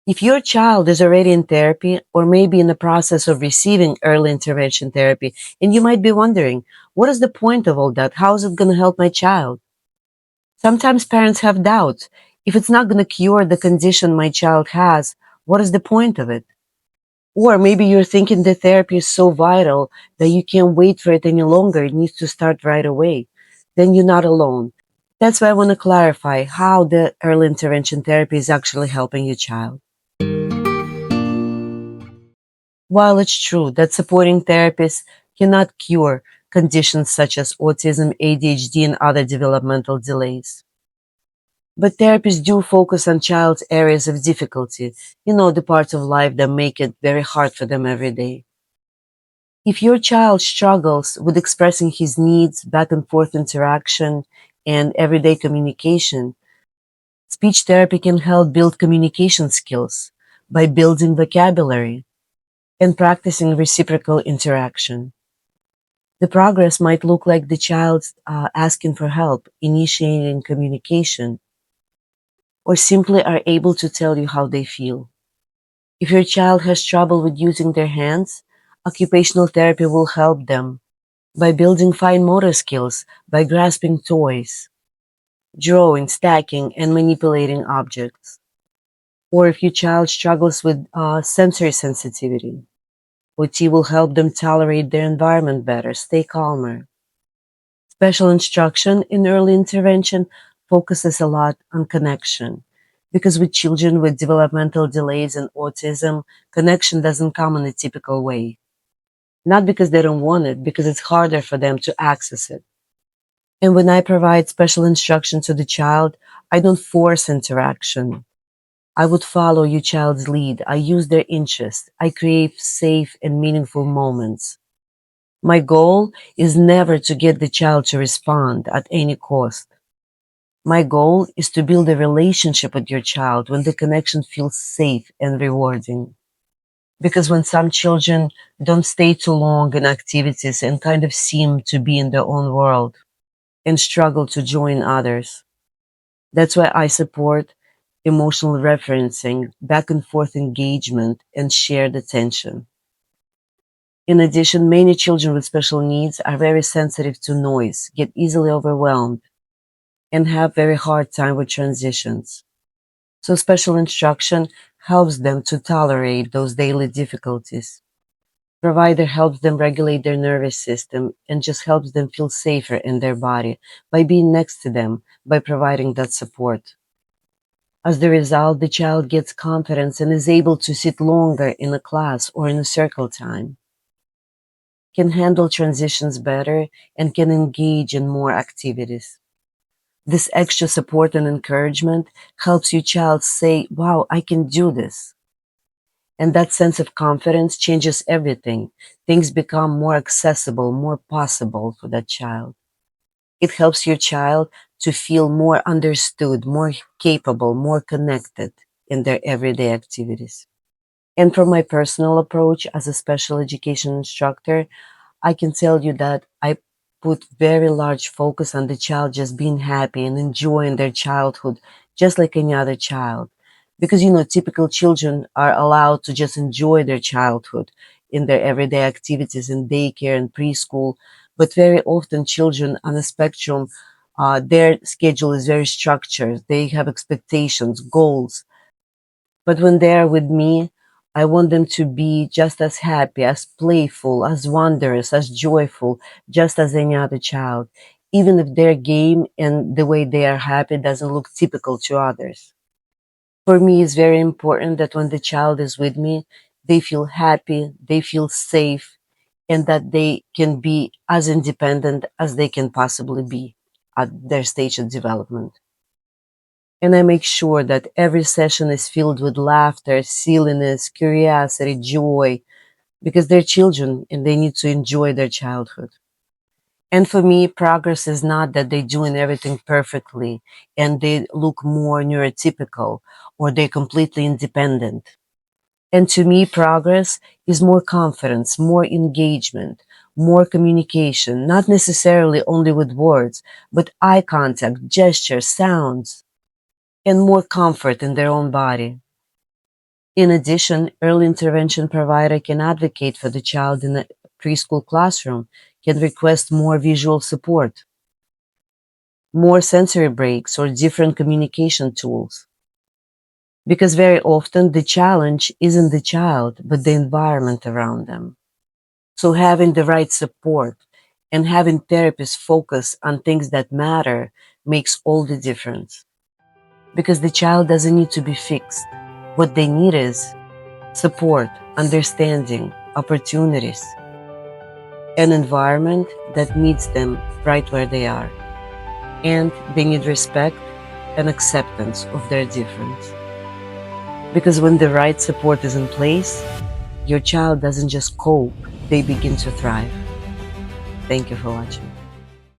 If your child is already in therapy or maybe in the process of receiving early intervention therapy, and you might be wondering, what is the point of all that? How is it going to help my child? Sometimes parents have doubts. If it's not going to cure the condition my child has, what is the point of it? Or maybe you're thinking the therapy is so vital that you can't wait for it any longer. It needs to start right away. Then you're not alone. That's why I want to clarify how the early intervention therapy is actually helping your child. While it's true that supporting therapists cannot cure conditions such as autism, ADHD, and other developmental delays, but therapists do focus on child's areas of difficulty, the parts of life that make it very hard for them every day. If your child struggles with expressing his needs, back and forth interaction, and everyday communication, speech therapy can help build communication skills by building vocabulary and practicing reciprocal interaction. The progress might look like the child asking for help, initiating communication, or simply are able to tell you how they feel. If your child has trouble with using their hands, occupational therapy will help them by building fine motor skills, by grasping toys, drawing, stacking, and manipulating objects. Or if your child struggles with sensory sensitivity, OT will help them tolerate their environment better, stay calmer. Special instruction in early intervention focuses a lot on connection. Because with children with developmental delays and autism, connection doesn't come in a typical way. Not because they don't want it, because it's harder for them to access it. And when I provide special instruction to the child, I don't force interaction. I would follow your child's lead. I use their interest. I create safe and meaningful moments. My goal is never to get the child to respond at any cost. My goal is to build a relationship with your child when the connection feels safe and rewarding. Because when some children don't stay too long in activities and kind of seem to be in their own world and struggle to join others, that's why I support emotional referencing, back and forth engagement, and shared attention. In addition, many children with special needs are very sensitive to noise, get easily overwhelmed, and have very hard time with transitions. So special instruction helps them to tolerate those daily difficulties. Provider helps them regulate their nervous system and just helps them feel safer in their body by being next to them, by providing that support. As the result, the child gets confidence and is able to sit longer in a class or in a circle time, can handle transitions better, and can engage in more activities. This extra support and encouragement helps your child say, wow, I can do this. And that sense of confidence changes everything. Things become more accessible, more possible for that child. It helps your child to feel more understood, more capable, more connected in their everyday activities. And from my personal approach as a special education instructor, I can tell you that I put very large focus on the child just being happy and enjoying their childhood just like any other child. Because, typical children are allowed to just enjoy their childhood in their everyday activities in daycare and preschool. But very often, children on the spectrum, their schedule is very structured. They have expectations, goals, but when they are with me, I want them to be just as happy, as playful, as wondrous, as joyful, just as any other child, even if their game and the way they are happy doesn't look typical to others. For me, it's very important that when the child is with me, they feel happy, they feel safe, and that they can be as independent as they can possibly be at their stage of development. And I make sure that every session is filled with laughter, silliness, curiosity, joy, because they're children and they need to enjoy their childhood. And for me, progress is not that they're doing everything perfectly and they look more neurotypical or they're completely independent. And to me, progress is more confidence, more engagement, more communication, not necessarily only with words, but eye contact, gestures, sounds, and more comfort in their own body. In addition, early intervention provider can advocate for the child in a preschool classroom, can request more visual support, more sensory breaks, or different communication tools. Because very often the challenge isn't the child, but the environment around them. So having the right support and having therapists focus on things that matter makes all the difference. Because the child doesn't need to be fixed. What they need is support, understanding, opportunities, an environment that meets them right where they are. And they need respect and acceptance of their difference. Because when the right support is in place, your child doesn't just cope, they begin to thrive. Thank you for watching.